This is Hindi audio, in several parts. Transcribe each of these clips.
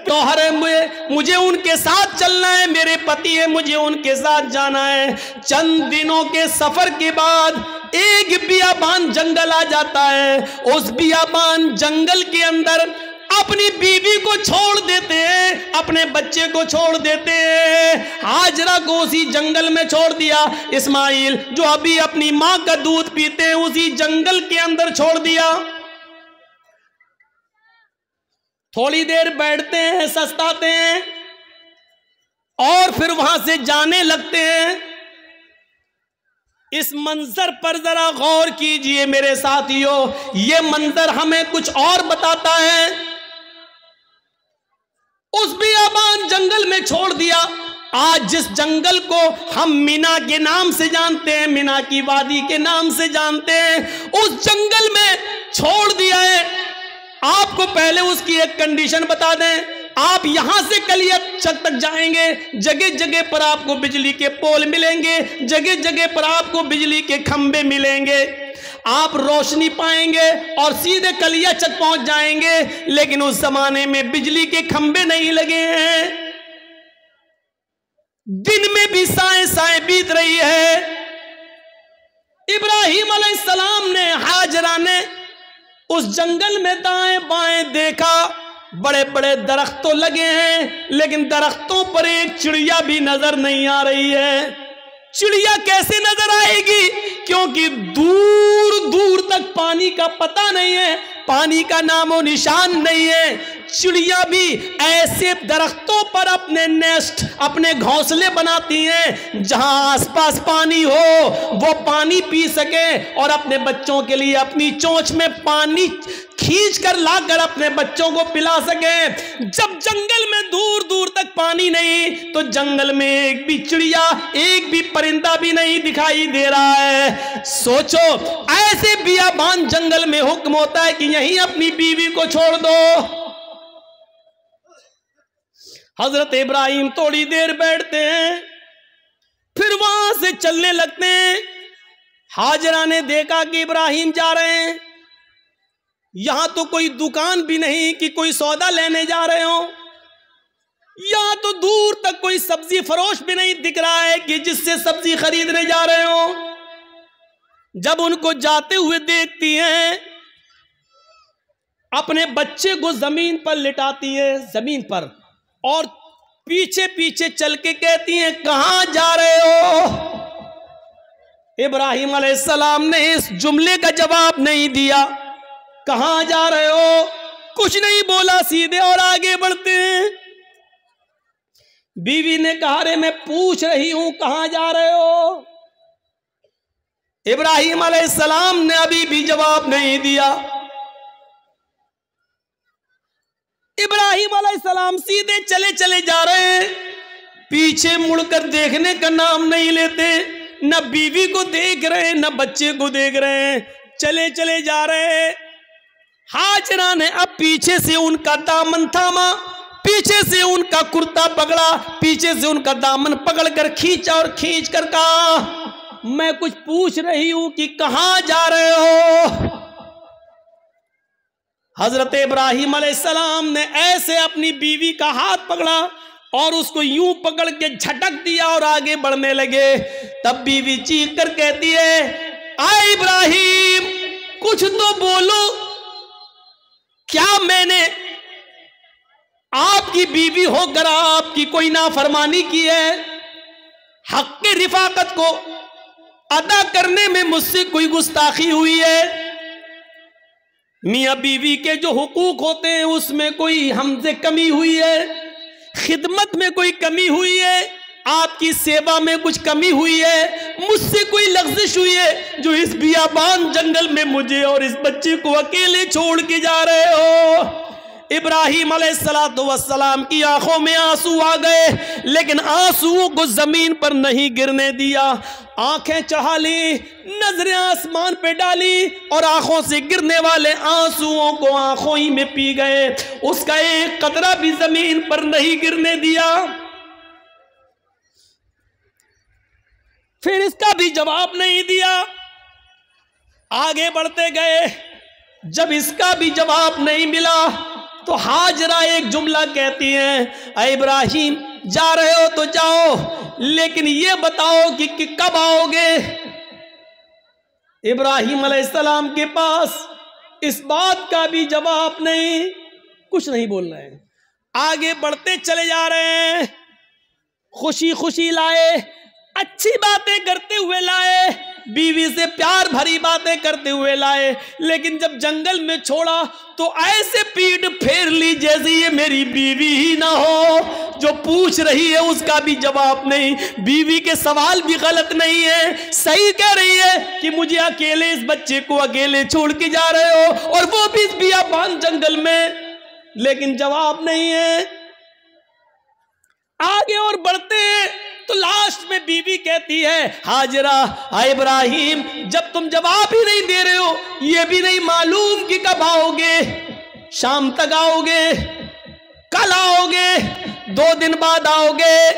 तोहर है, मुझे उनके साथ चलना है, मेरे पति है, मुझे उनके साथ जाना है। चंद दिनों के सफर के बाद एक बियाबान जंगल आ जाता है। उस बियाबान जंगल के अंदर अपनी बीवी को छोड़ देते हैं, अपने बच्चे को छोड़ देते हैं। हाजरा को उसी जंगल में छोड़ दिया। इस्माइल जो अभी अपनी मां का दूध पीते हैं उसी जंगल के अंदर छोड़ दिया। थोड़ी देर बैठते हैं, सस्ताते हैं और फिर वहां से जाने लगते हैं। इस मंजर पर जरा गौर कीजिए मेरे साथियों, ये मंजर हमें कुछ और बताता है। उस बियाबान जंगल में छोड़ दिया। आज जिस जंगल को हम मीना के नाम से जानते हैं, मीना की वादी के नाम से जानते हैं, उस जंगल में छोड़ दिया है। आपको पहले उसकी एक कंडीशन बता दें, आप यहां से कलिया तक जाएंगे, जगह जगह पर आपको बिजली के पोल मिलेंगे, जगह जगह पर आपको बिजली के खंबे मिलेंगे, आप रोशनी पाएंगे और सीधे कलिया चक पहुंच जाएंगे। लेकिन उस जमाने में बिजली के खंबे नहीं लगे हैं, दिन में भी साए साए बीत रही है। इब्राहिम अलैहिस्सलाम ने, हाजरा ने उस जंगल में दाएं बाएं देखा, बड़े बड़े दरख्त तो लगे हैं लेकिन दरख्तों पर एक चिड़िया भी नजर नहीं आ रही है। चिड़िया कैसे नजर आएगी, क्योंकि दूर दूर तक पानी का पता नहीं है, पानी का नामो निशान नहीं है। चिड़िया भी ऐसे दरख्तों पर अपने नेस्ट, अपने घोंसले बनाती हैं जहां आसपास पानी हो, वो पानी पी सके और अपने बच्चों के लिए अपनी चोंच में पानी खींच कर लाकर अपने बच्चों को पिला सके। जब जंगल में दूर दूर तक पानी नहीं तो जंगल में एक भी चिड़िया, एक भी परिंदा भी नहीं दिखाई दे रहा है। सोचो, ऐसे बियाबान जंगल में हुक्म होता है कि यहीं अपनी बीवी को छोड़ दो। हजरत इब्राहिम थोड़ी देर बैठते हैं, फिर वहां से चलने लगते हैं। हाजरा ने देखा कि इब्राहिम जा रहे हैं, यहां तो कोई दुकान भी नहीं कि कोई सौदा लेने जा रहे हो, यहां तो दूर तक कोई सब्जी फरोश भी नहीं दिख रहा है कि जिससे सब्जी खरीदने जा रहे हो। जब उनको जाते हुए देखती हैं, अपने बच्चे को जमीन पर लिटाती है, जमीन पर, और पीछे पीछे चल के कहती हैं, कहां जा रहे हो। इब्राहिम अलैहिस्सलाम ने इस जुमले का जवाब नहीं दिया। कहां जा रहे हो कुछ नहीं बोला, सीधे और आगे बढ़ते हैं। बीवी ने कहा, रे मैं पूछ रही हूं कहां जा रहे हो। इब्राहिम अलैहिस्सलाम ने अभी भी जवाब नहीं दिया। इब्राहिम अलैहिस्सलाम सीधे चले चले जा रहे हैं, पीछे मुड़कर देखने का नाम नहीं लेते, न बीवी को देख रहे हैं न बच्चे को देख रहे हैं, चले चले जा रहे हैं। हाजरा ने अब पीछे से उनका दामन थामा, पीछे से उनका कुर्ता पकड़ा, पीछे से उनका दामन पकड़कर खींचा और खींच कर कहा, मैं कुछ पूछ रही हूं कि कहां जा रहे हो। हजरत इब्राहिम अलैहिस्सलाम ने ऐसे अपनी बीवी का हाथ पकड़ा और उसको यूं पकड़ के झटक दिया और आगे बढ़ने लगे। तब बीवी चीख कर कहती है, आए इब्राहिम कुछ तो बोलो, क्या मैंने आपकी बीवी होकर आपकी कोई नाफरमानी की है? हक की रिफाकत को अदा करने में मुझसे कोई गुस्ताखी हुई है? मियां बीवी के जो हुकूक होते हैं उसमें कोई हमसे कमी हुई है? खिदमत में कोई कमी हुई है? आपकी सेवा में कुछ कमी हुई है? मुझसे कोई लग़्ज़िश हुई है जो इस बियाबान जंगल में मुझे और इस बच्चे को अकेले छोड़ के जा रहे हो? इब्राहिम अलैहिस्सलाम की आंखों में आंसू आ गए, लेकिन आंसुओं को जमीन पर नहीं गिरने दिया। आंखें चढ़ा ली, नजरें आसमान पे डाली और आंखों से गिरने वाले आंसुओं को आंखों ही में पी गए, उसका एक कतरा भी जमीन पर नहीं गिरने दिया। फिर इसका भी जवाब नहीं दिया, आगे बढ़ते गए। जब इसका भी जवाब नहीं मिला तो हाजरा एक जुमला कहती हैं, ऐ इब्राहिम जा रहे हो तो जाओ, लेकिन ये बताओ कि कब आओगे। इब्राहिम अलैहिस्सलाम के पास इस बात का भी जवाब नहीं, कुछ नहीं बोल रहे हैं। आगे बढ़ते चले जा रहे हैं, खुशी खुशी लाए, अच्छी बातें करते हुए लाए, बीवी से प्यार भरी बातें करते हुए लाए, लेकिन जब जंगल में छोड़ा तो ऐसे पीठ फेर ली जैसे ये मेरी बीवी ही ना हो। जो पूछ रही है उसका भी जवाब नहीं, बीवी के सवाल भी गलत नहीं है, सही कह रही है कि मुझे अकेले इस बच्चे को अकेले छोड़ के जा रहे हो, और वो भी इस बियाबान जंगल में, लेकिन जवाब नहीं है। आगे और बढ़ते हैं तो लास्ट में बीवी कहती है, हाजरा इब्राहिम जब तुम जवाब ही नहीं दे रहे हो, ये भी नहीं मालूम कि कब आओगे, शाम तक आओगे, कल आओगे, 2 दिन बाद आओगे,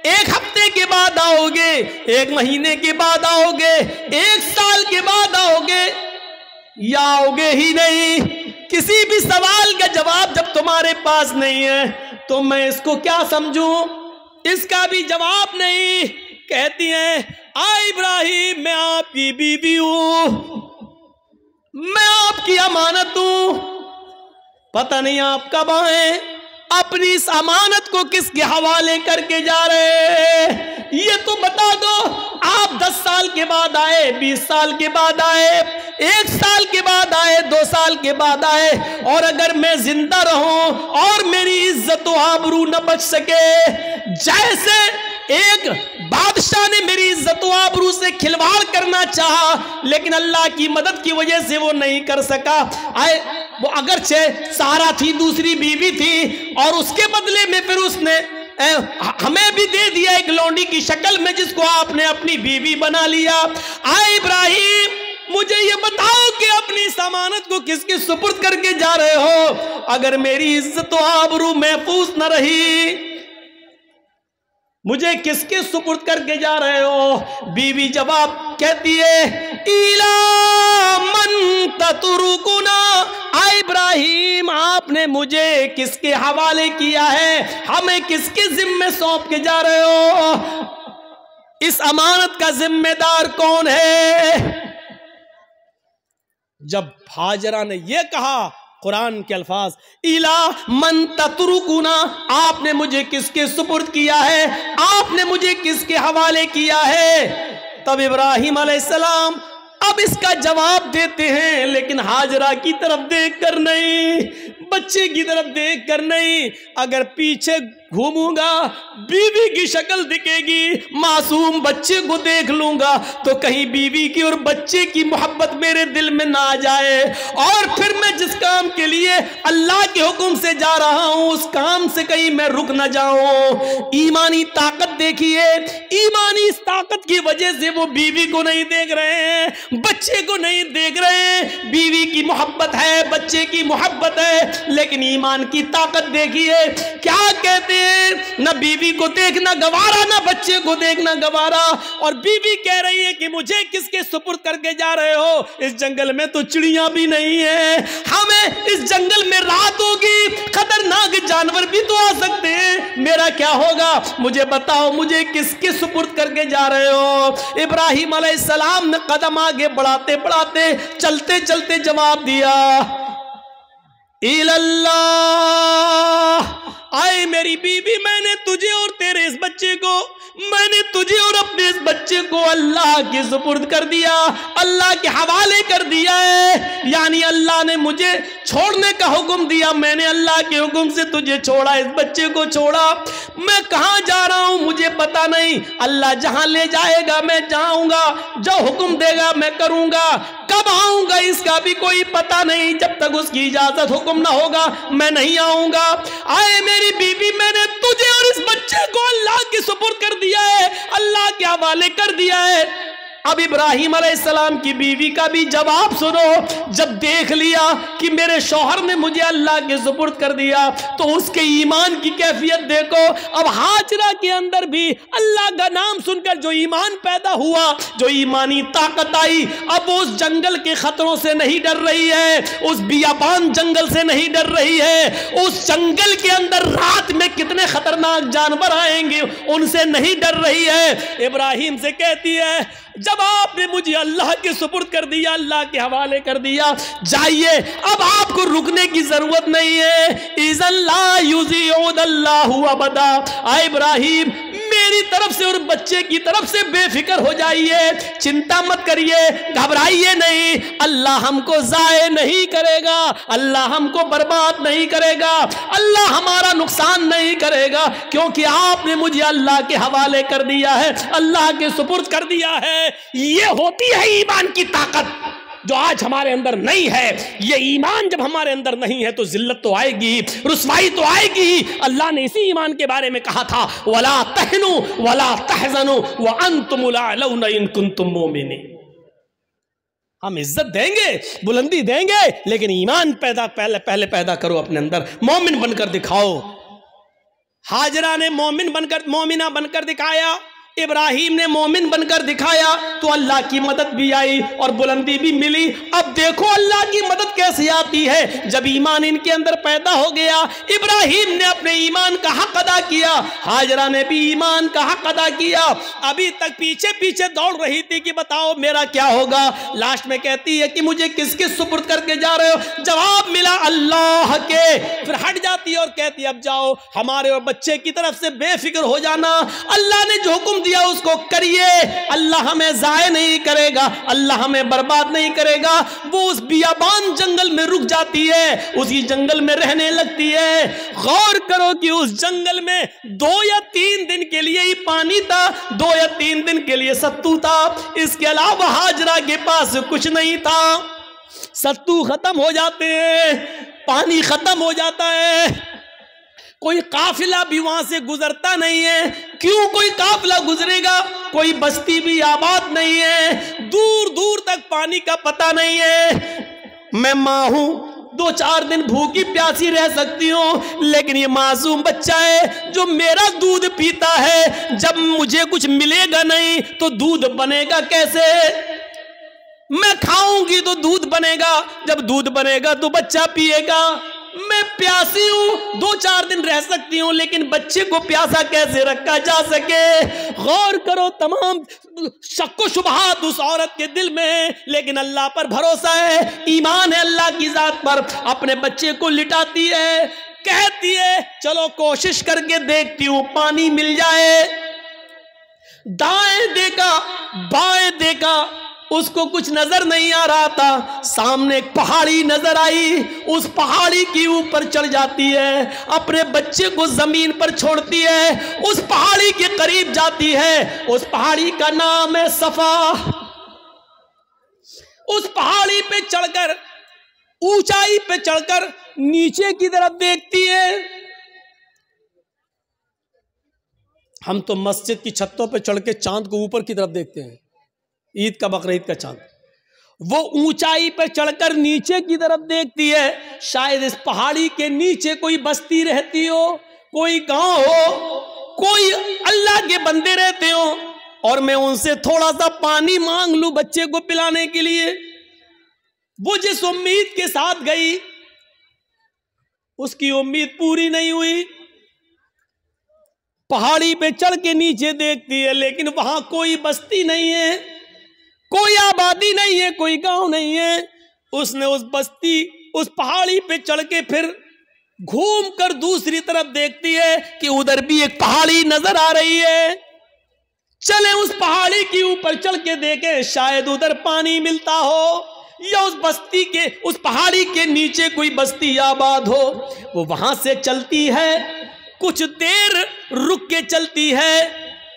1 हफ्ते के बाद आओगे, 1 महीने के बाद आओगे, 1 साल के बाद आओगे, या आओगे ही नहीं। किसी भी सवाल का जवाब जब तुम्हारे पास नहीं है तो मैं इसको क्या समझूं, इसका भी जवाब नहीं। कहती हैं, इब्राहिम मैं आपकी बीवी हूं, मैं आपकी अमानत हूं, पता नहीं आप कब आए, अपनी इस अमानत को किसके हवाले करके जा रहे हैं, ये तो बता दो। आप 10 साल के बाद आए, 20 साल के बाद आए, 1 साल के बाद आए, 2 साल के बाद आए, और अगर मैं जिंदा रहूं और मेरी इज्जत व आबरू न बच सके, जैसे एक बादशाह ने मेरी इज्जत व आबरू से खिलवाड़ करना चाहा, लेकिन अल्लाह की मदद की वजह से वो नहीं कर सका। वो अगरचे सारा थी, दूसरी बीवी थी, और उसके बदले में फिर उसने हमें भी दे दिया एक लौंडी की शक्ल में, जिसको आपने अपनी बीवी बना लिया। इब्राहिम मुझे ये बताओ कि अपनी अमानत को किसके सुपुर्द करके जा रहे हो, अगर मेरी इज्जत व आबरू महफूज न रही, मुझे किसके सुपुर्द करके जा रहे हो। बीवी जवाब कहती है, इला मन ततरुकुना, इब्राहिम आपने मुझे किसके हवाले किया है, हमें किसके जिम्मे सौंप के जा रहे हो, इस अमानत का जिम्मेदार कौन है। जब हाजरा ने यह कहा, कुरान के अल्फाज, इला मन ततरुकुना, आपने मुझे किसके सुपुर्द किया है, आपने मुझे किसके हवाले किया है। तब इब्राहिम अलैहिस्सलाम अब इसका जवाब देते हैं, लेकिन हाजरा की तरफ देख कर नहीं, बच्चे की तरफ देख कर नहीं। अगर पीछे घूमूंगा बीवी की शक्ल दिखेगी, मासूम बच्चे को देख लूंगा तो कहीं बीवी की और बच्चे की मोहब्बत मेरे दिल में ना आ जाए, और फिर मैं जिस काम के लिए अल्लाह के हुक्म से जा रहा हूं उस काम से कहीं मैं रुक ना जाऊं। ईमानी ताकत देखिए, ईमानी इस ताकत की वजह से वो बीवी को नहीं देख रहे हैं, बच्चे को नहीं देख रहे हैं। बीवी की मोहब्बत है, बच्चे की मोहब्बत है, लेकिन ईमान की ताकत देखिए। क्या कहते हैं, न बीवी को देखना गवारा, न बच्चे को देखना गवारा, और बीवी कह रही है कि मुझे किसके सुपुर्द करके जा रहे हो, इस जंगल में तो चिड़िया भी नहीं है, हमें इस जंगल में रात होगी, खतरनाक जानवर भी तो आ सकते हैं, मेरा क्या होगा, मुझे बताओ, मुझे किसके सुपुर्द करके जा रहे हो। इब्राहिम अलैहिस्सलाम ने कदम आगे बढ़ाते बढ़ाते, चलते चलते जवाब दिया, इल्लल्लाह, आए मेरी बीवी, मैंने तुझे और तेरे इस बच्चे को, मैंने तुझे और अपने इस बच्चे को अल्लाह के सुपुर्द कर दिया, अल्लाह के हवाले कर दिया है। यानी अल्लाह ने मुझे छोड़ने का हुक्म दिया, मैंने अल्लाह के हुक्म से तुझे छोड़ा, इस बच्चे को छोड़ा। मैं कहाँ जा रहा हूँ मुझे पता नहीं, अल्लाह जहाँ ले जाएगा मैं जाऊँगा, जो हुक्म देगा मैं करूँगा, कब आऊँगा इसका भी कोई पता नहीं, जब तक उसकी इजाजत हुक्म ना होगा मैं नहीं आऊँगा। आए मेरी बीवी, मैंने तुझे और इस बच्चे को अल्लाह के सुपुर्द कर दिया है, अल्लाह के हवाले कर दिया है। अब इब्राहिम अलैहिस्सलाम की बीवी का भी जवाब सुनो। जब देख लिया कि मेरे शौहर ने मुझे अल्लाह के सुपुर्द कर दिया तो उसके ईमान की कैफियत देखो। अब हाजरा के अंदर भी अल्लाह का नाम सुनकर जो ईमान पैदा हुआ, जो ईमानी ताकत आई, अब वो उस जंगल के खतरों से नहीं डर रही है, उस बियाबान जंगल से नहीं डर रही है, उस जंगल के अंदर रात में कितने खतरनाक जानवर आएंगे उनसे नहीं डर रही है। इब्राहिम से कहती है जब आपने मुझे अल्लाह के सुपुर्द कर दिया, अल्लाह के हवाले कर दिया, जाइए, अब आपको रुकने की जरूरत नहीं है। इज़ल्ला युज़िउदल्लाहु अबदा। इब्राहिम मेरी तरफ से और बच्चे की तरफ से बेफिक्र हो जाइए, चिंता मत करिए, घबराइए नहीं। अल्लाह हमको ज़ाये नहीं करेगा, अल्लाह हमको बर्बाद नहीं करेगा, अल्लाह हमारा नुकसान नहीं करेगा, क्योंकि आपने मुझे अल्लाह के हवाले कर दिया है, अल्लाह के सुपुर्द कर दिया है। ये होती है ईमान की ताकत जो आज हमारे अंदर नहीं है। ये ईमान जब हमारे अंदर नहीं है तो जिल्लत तो आएगी, रुसवाई तो आएगी। अल्लाह ने इसी ईमान के बारे में कहा था, वला तहनु वला तहज़नु व अंतुमुल अअलौना इन कुंतुम मोमिनीन। हम इज्जत देंगे, बुलंदी देंगे, लेकिन ईमान पहले पैदा करो अपने अंदर, मोमिन बनकर दिखाओ। हाजरा ने मोमिना बनकर दिखाया, इब्राहिम ने मोमिन बनकर दिखाया, तो अल्लाह की मदद भी आई और बुलंदी भी मिली। अब देखो अल्लाह की मदद कैसे आती है। जब ईमान इनके अंदर पैदा हो गया, इब्राहिम ने अपने ईमान का हक अदा किया, हाजरा ने भी ईमान का हक अदा किया। अभी तक पीछे पीछे दौड़ रही थी कि बताओ मेरा क्या होगा। लास्ट में कहती है कि मुझे किसके सुपुर्द करके जा रहे हो। जवाब मिला अल्लाह के। फिर हट जाती और कहती अब जाओ, हमारे और बच्चे की तरफ से बेफिक्र हो जाना, अल्लाह ने जो हुक्म दिया उसको करिए, अल्लाह हमें जाये नहीं करेगा, अल्लाह हमें बर्बाद नहीं करेगा। वो उस बियाबान जंगल में रुक जाती है, उसी जंगल में रहने लगती है। गौर करो कि उस जंगल में 2 या 3 दिन के लिए ही पानी था, 2 या 3 दिन के लिए सत्तू था, इसके अलावा हाजरा के पास कुछ नहीं था। सत्तू खत्म हो जाते हैं, पानी खत्म हो जाता है, कोई काफिला भी वहां से गुजरता नहीं है। क्यों कोई काफिला गुजरेगा? कोई बस्ती भी आबाद नहीं है, दूर दूर तक पानी का पता नहीं है। मैं मां हूं, 2-4 दिन भूखी प्यासी रह सकती हूँ, लेकिन ये मासूम बच्चा है जो मेरा दूध पीता है, जब मुझे कुछ मिलेगा नहीं तो दूध बनेगा कैसे? मैं खाऊंगी तो दूध बनेगा, जब दूध बनेगा तो बच्चा पिएगा। मैं प्यासी हूं, 2-4 दिन रह सकती हूं, लेकिन बच्चे को प्यासा कैसे रखा जा सके? गौर करो, तमाम शक्को शुबहात उस औरत के दिल में है, लेकिन अल्लाह पर भरोसा है, ईमान है अल्लाह की जात पर। अपने बच्चे को लिटाती है, कहती है चलो कोशिश करके देखती हूं पानी मिल जाए। दाएं देखा, बाएं देखा, उसको कुछ नजर नहीं आ रहा था। सामने एक पहाड़ी नजर आई, उस पहाड़ी के ऊपर चढ़ जाती है, अपने बच्चे को जमीन पर छोड़ती है, उस पहाड़ी के करीब जाती है। उस पहाड़ी का नाम है सफा। उस पहाड़ी पे चढ़कर, ऊंचाई पे चढ़कर नीचे की तरफ देखती है। हम तो मस्जिद की छतों पे चढ़ के चांद को ऊपर की तरफ देखते हैं, ईद का, बकरीद का चांद। वो ऊंचाई पर चढ़कर नीचे की तरफ देखती है, शायद इस पहाड़ी के नीचे कोई बस्ती रहती हो, कोई गांव हो, कोई अल्लाह के बंदे रहते हो, और मैं उनसे थोड़ा सा पानी मांग लूं बच्चे को पिलाने के लिए। वो जिस उम्मीद के साथ गई, उसकी उम्मीद पूरी नहीं हुई। पहाड़ी पे चढ़ के नीचे देखती है, लेकिन वहां कोई बस्ती नहीं है, कोई आबादी नहीं है, कोई गांव नहीं है। उसने उस बस्ती, उस पहाड़ी पे चढ़ के फिर घूम कर दूसरी तरफ देखती है कि उधर भी एक पहाड़ी नजर आ रही है। चले उस पहाड़ी के ऊपर चढ़ के देखें, शायद उधर पानी मिलता हो, या उस बस्ती के, उस पहाड़ी के नीचे कोई बस्ती आबाद हो। वो वहां से चलती है, कुछ देर रुक के चलती है,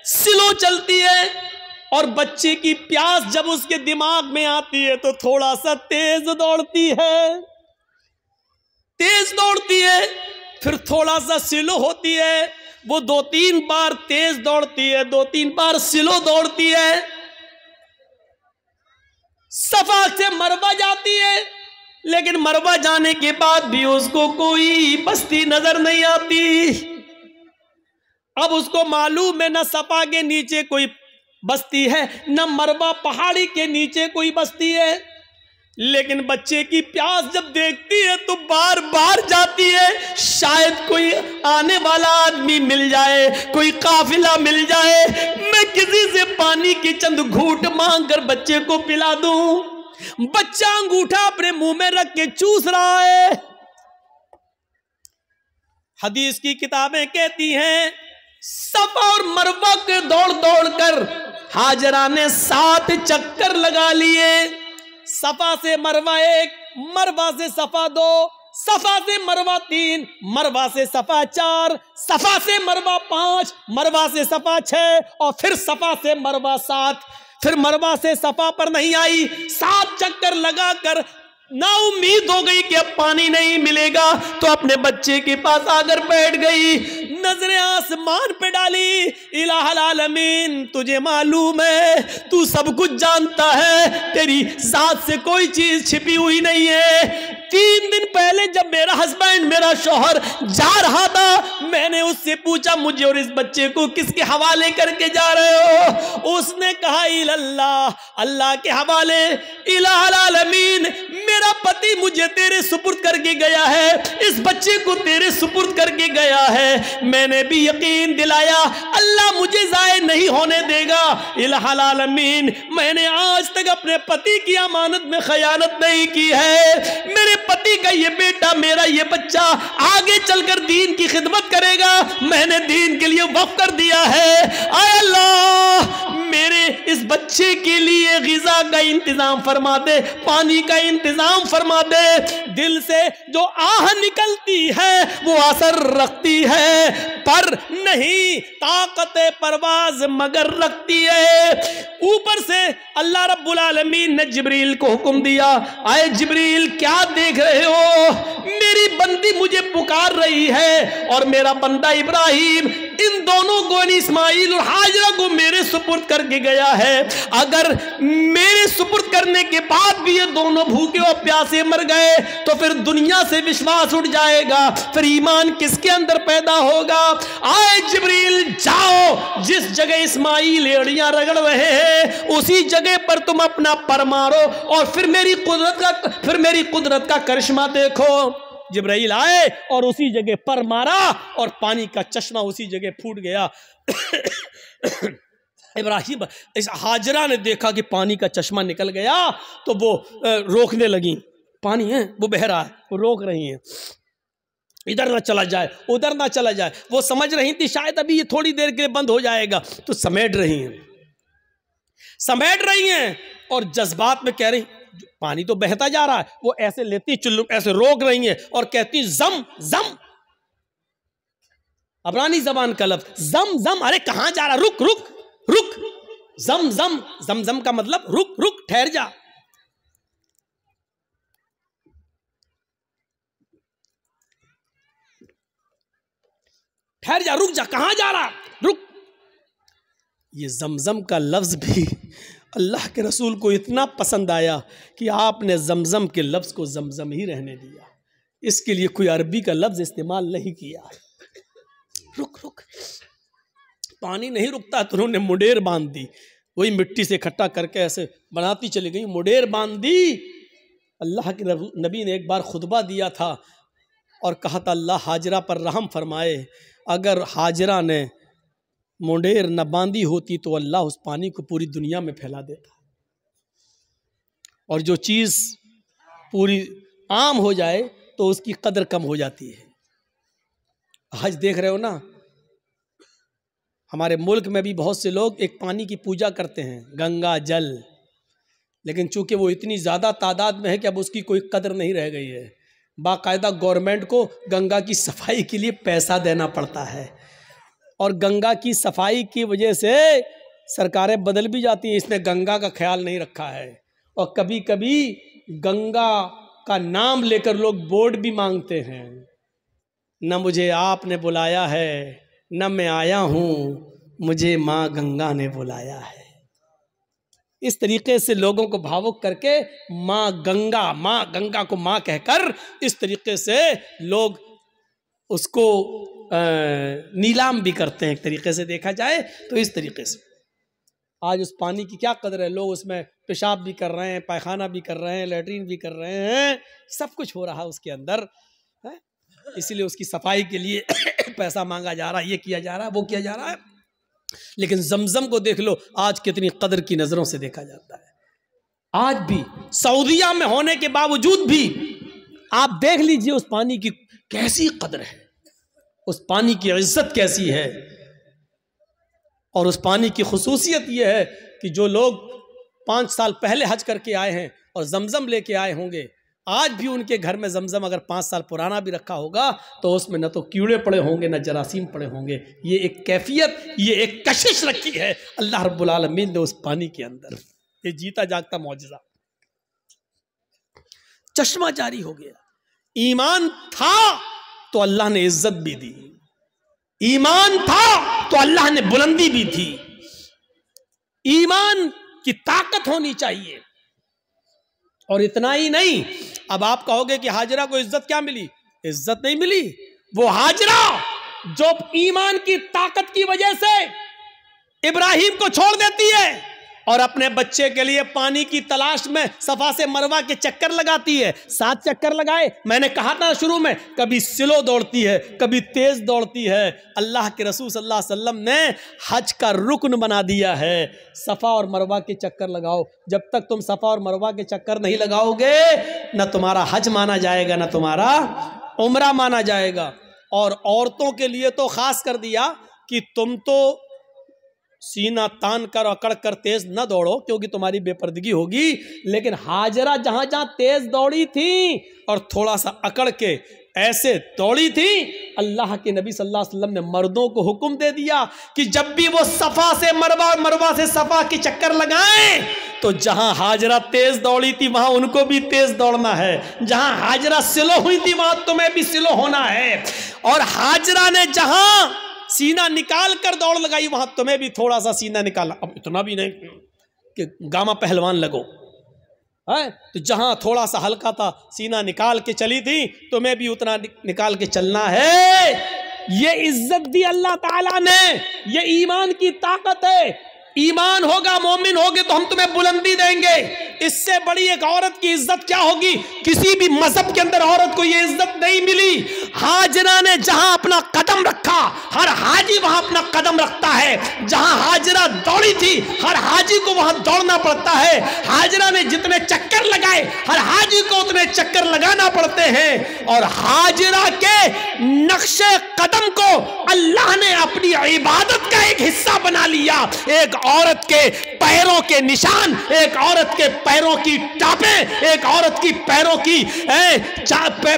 स्लो चलती है, और बच्चे की प्यास जब उसके दिमाग में आती है तो थोड़ा सा तेज दौड़ती है, तेज दौड़ती है, फिर थोड़ा सा स्लो होती है। वो 2-3 बार तेज दौड़ती है, 2-3 बार स्लो दौड़ती है। सफा से मरवा जाती है, लेकिन मरवा जाने के बाद भी उसको कोई बस्ती नजर नहीं आती। अब उसको मालूम है न सफा के नीचे कोई बस्ती है, न मरवा पहाड़ी के नीचे कोई बस्ती है, लेकिन बच्चे की प्यास जब देखती है तो बार बार जाती है, शायद कोई आने वाला आदमी मिल जाए, कोई काफिला मिल जाए, मैं किसी से पानी की चंद घूंट मांग कर बच्चे को पिला दूं। बच्चा अंगूठा अपने मुंह में रख के चूस रहा है। हदीस की किताबें कहती हैं सफा और मरवा के दौड़ दौड़ कर हाजरा ने 7 चक्कर लगा लिए। सफा से मरवा 1, मरवा से सफा 2, सफा से मरवा 3, मरवा से सफा 4, सफा से मरवा 5, मरवा से सफा 6 और फिर सफा से मरवा 7। फिर मरवा से सफा पर नहीं आई, 7 चक्कर लगाकर ना उम्मीद हो गई कि अब पानी नहीं मिलेगा, तो अपने बच्चे के पास आकर बैठ गई, नजरें आसमान पे डाली। इलाहुल आलमीन, तुझे मालूम है, तू सब कुछ जानता है, तेरी जात से कोई चीज छिपी हुई नहीं है। 3 दिन पहले जब मेरा हस्बैंड, मेरा शौहर जा रहा था, मैंने उससे पूछा मुझे और इस बच्चे को किसके हवाले करके जा रहे हो? उसने कहा इल्लल्लाह, अल्लाह के हवाले। इलाहुल आलमीन, मेरा पति मुझे तेरे सुपुर्द करके गया है, इस बच्चे को तेरे सुपुर्द करके गया है। मैंने भी यकीन दिलाया अल्लाह मुझे जाए नहीं होने देगा। इलाहुल आलमीन, मैंने आज तक अपने पति की अमानत में खयानत नहीं की है। मेरे पति का ये बेटा, मेरा ये बच्चा आगे चलकर दीन की खिदमत करेगा, मैंने दीन के लिए वक्फ कर दिया है। आय अल्लाह, मेरे इस बच्चे के लिए गिज़ा का इंतजाम फरमा दे, पानी का इंतजाम फरमा दे। दिल से जो आह निकलती है वो असर रखती है, पर नहीं ताकत परवाज मगर रखती है। ऊपर से अल्लाह रब्बुल आलमीन ने जिब्रील को हुक्म दिया, आए जिब्रील क्या देख रहे हो? मेरी बंदी मुझे पुकार रही है और मेरा बंदा इब्राहिम इन दोनों को, इस्माइल और हाजरा को मेरे सुपुर्द करके गया है। अगर मेरे सुपुर्द करने के बाद भी ये दोनों भूखे और प्यासे मर गए तो फिर दुनिया से विश्वास उठ जाएगा, फिर ईमान किसके अंदर पैदा होगा? आए जिब्रील, जाओ, जिस जगह इस्माइल एड़ियां रगड़ रहे हैं उसी जगह पर तुम अपना पर मारो और फिर मेरी कुदरत का करिश्मा देखो। जिब्राइल आए और उसी जगह पर मारा और पानी का चश्मा उसी जगह फूट गया। इब्राहिम, इस हाजरा ने देखा कि पानी का चश्मा निकल गया तो वो रोकने लगी। पानी है, वो बह रहा है, वो रोक रही हैं, इधर ना चला जाए, उधर ना चला जाए। वो समझ रही थी शायद अभी ये थोड़ी देर के लिए बंद हो जाएगा, तो समेट रही हैं और जज्बात में कह रही, पानी तो बहता जा रहा है। वो ऐसे लेती चुल्लू, ऐसे रोक रही है और कहती जम जम, अबरानी जबान का लफ्ज जम जम। अरे कहां जा रहा? रुक रुक रुक। जम जम, जम जम का मतलब रुक रुक, ठहर जा। ठहर जा, रुक जा, कहां जा रहा? रुक। ये जमजम का लफ्ज भी अल्लाह के रसूल को इतना पसंद आया कि आपने जमजम के लफ्ज को जमजम ही रहने दिया, इसके लिए कोई अरबी का लफ्ज इस्तेमाल नहीं किया। रुक रुक। पानी नहीं रुकता तो उन्होंने मुडेर बांध दी, वही मिट्टी से इकट्ठा करके ऐसे बनाती चली गई, मुडेर बांध दी। अल्लाह के नबी ने एक बार खुतबा दिया था और कहा था अल्लाह हाजरा पर रहम फरमाए, अगर हाजरा ने मुंडेर न बांधी होती तो अल्लाह उस पानी को पूरी दुनिया में फैला देता। और जो चीज़ पूरी आम हो जाए तो उसकी कदर कम हो जाती है। आज देख रहे हो ना, हमारे मुल्क में भी बहुत से लोग एक पानी की पूजा करते हैं, गंगा जल, लेकिन चूंकि वो इतनी ज़्यादा तादाद में है कि अब उसकी कोई कदर नहीं रह गई है। बाकायदा गवर्नमेंट को गंगा की सफाई के लिए पैसा देना पड़ता है और गंगा की सफाई की वजह से सरकारें बदल भी जाती हैं। इसने गंगा का ख्याल नहीं रखा है और कभी कभी गंगा का नाम लेकर लोग बोर्ड भी मांगते हैं, न मुझे आपने बुलाया है न मैं आया हूँ, मुझे माँ गंगा ने बुलाया है। इस तरीके से लोगों को भावुक करके माँ गंगा को माँ कहकर इस तरीके से लोग उसको नीलाम भी करते हैं। एक तरीके से देखा जाए तो इस तरीके से आज उस पानी की क्या कदर है। लोग उसमें पेशाब भी कर रहे हैं, पायखाना भी कर रहे हैं, लेटरिन भी कर रहे हैं, सब कुछ हो रहा है उसके अंदर है। इसीलिए उसकी सफाई के लिए पैसा मांगा जा रहा है, ये किया जा रहा है, वो किया जा रहा है। लेकिन जमजम को देख लो, आज कितनी कदर की नजरों से देखा जाता है। आज भी सऊदिया में होने के बावजूद भी आप देख लीजिए उस पानी की कैसी कदर है, उस पानी की इज्जत कैसी है। और उस पानी की खुसूसियत यह है कि जो लोग 5 साल पहले हज करके आए हैं और जमजम लेके आए होंगे, आज भी उनके घर में जमजम अगर 5 साल पुराना भी रखा होगा तो उसमें न तो कीड़े पड़े होंगे न जरासीम पड़े होंगे। ये एक कैफियत, ये एक कशिश रखी है अल्लाह रब्बुल आलमीन ने उस पानी के अंदर। ये जीता जागता मौजज़ा, चश्मा जारी हो गया। ईमान था तो अल्लाह ने इज्जत भी दी, ईमान था तो अल्लाह ने बुलंदी भी दी। ईमान की ताकत होनी चाहिए। और इतना ही नहीं, अब आप कहोगे कि हाजरा को इज्जत क्या मिली? इज्जत नहीं मिली। वो हाजरा जो ईमान की ताकत की वजह से इब्राहिम को छोड़ देती है और अपने बच्चे के लिए पानी की तलाश में सफा से मरवा के चक्कर लगाती है। 7 चक्कर लगाए। मैंने कहा था शुरू में, कभी स्लो दौड़ती है, कभी तेज दौड़ती है। अल्लाह के रसूल सल्लल्लाहु अलैहि वसल्लम ने हज का रुकन बना दिया है, सफा और मरवा के चक्कर लगाओ। जब तक तुम सफा और मरवा के चक्कर नहीं लगाओगे, न तुम्हारा हज माना जाएगा, न तुम्हारा उम्रा माना जाएगा। और औरतों के लिए तो खास कर दिया कि तुम तो सीना तान कर अकड़ कर तेज न दौड़ो क्योंकि तुम्हारी बेपर्दगी होगी। लेकिन हाजरा जहां जहां तेज दौड़ी थी और थोड़ा सा अकड़ के ऐसे दौड़ी थी, अल्लाह के नबी सल्लल्लाहु अलैहि वसल्लम ने मर्दों को हुक्म दे दिया कि जब भी वो सफा से मरवा, मरवा से सफा की चक्कर लगाएं तो जहां हाजरा तेज दौड़ी थी वहां उनको भी तेज दौड़ना है, जहां हाजरा स्लो हुई थी वहां तुम्हें भी स्लो होना है। और हाजरा ने जहां सीना निकाल कर दौड़ लगाई वहां तुम्हें भी थोड़ा सा सीना निकालना। अब इतना भी नहीं कि गामा पहलवान लगो है, तो जहां थोड़ा सा हल्का था सीना निकाल के चली थी, तुम्हें भी उतना निकाल के चलना है। ये इज्जत दी अल्लाह ताला ने, ये ईमान की ताकत है। ईमान होगा, मोमिन होगे तो हम तुम्हें बुलंदी देंगे। इससे बड़ी एक औरत की इज्जत क्या होगी? किसी भी मजहब के अंदर औरत को यह इज्जत नहीं मिली। हाजरा ने जहां अपना कदम रखा, हर हाजी वहां अपना कदम रखता है। जहां हाजरा दौड़ी थी, हर हाजी को वहां दौड़ना पड़ता है। हाजरा ने जितने चक्कर लगाए, हर हाजी को उतने चक्कर लगाना पड़ते हैं। और हाजरा के नक्शे कदम को अल्लाह ने अपनी इबादत का एक हिस्सा बना लिया। एक औरत के पैरों के निशान, एक औरत के पैरों की टापें, एक औरत की पैरों की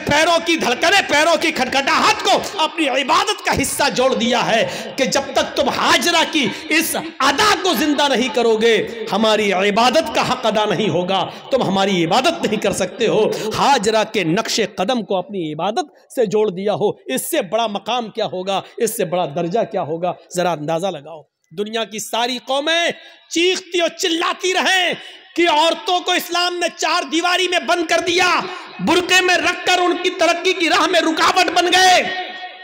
पैरों की धड़कनें, पैरों की खटखटाहट को अपनी इबादत का हिस्सा जोड़ दिया है कि जब तक तुम हाजरा की इस अदा को जिंदा नहीं करोगे, हमारी इबादत का हक अदा नहीं होगा, तुम हमारी इबादत नहीं कर सकते हो। हाजरा के नक्शे कदम को अपनी इबादत से जोड़ दिया हो, इससे बड़ा मकाम क्या होगा, इससे बड़ा दर्जा क्या होगा? जरा अंदाजा लगाओ। दुनिया की सारी कौमें चीखती और चिल्लाती रहें कि औरतों को इस्लाम ने 4 दीवारी में बंद कर दिया, बुर्के में रखकर उनकी तरक्की की राह में रुकावट बन गए।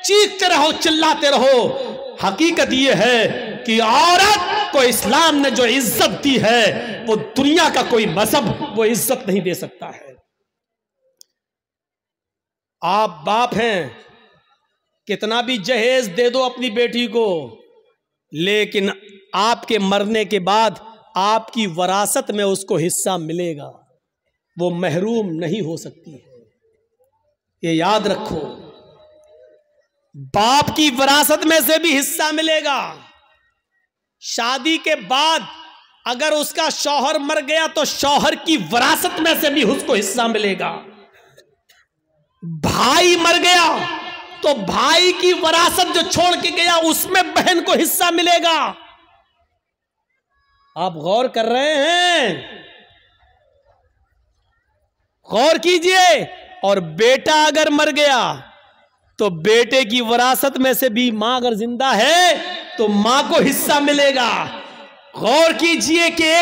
चीखते रहो, चिल्लाते रहो। हकीकत यह है कि औरत को इस्लाम ने जो इज्जत दी है वो दुनिया का कोई मजहब वो इज्जत नहीं दे सकता है। आप बाप हैं, कितना भी जहेज दे दो अपनी बेटी को, लेकिन आपके मरने के बाद आपकी वरासत में उसको हिस्सा मिलेगा, वो महरूम नहीं हो सकती है। ये याद रखो, बाप की वरासत में से भी हिस्सा मिलेगा। शादी के बाद अगर उसका शौहर मर गया तो शौहर की वरासत में से भी उसको हिस्सा मिलेगा। भाई मर गया तो भाई की वरासत जो छोड़ के गया उसमें बहन को हिस्सा मिलेगा। आप गौर कर रहे हैं? गौर कीजिए। और बेटा अगर मर गया तो बेटे की वरासत में से भी मां अगर जिंदा है तो मां को हिस्सा मिलेगा। गौर कीजिए कि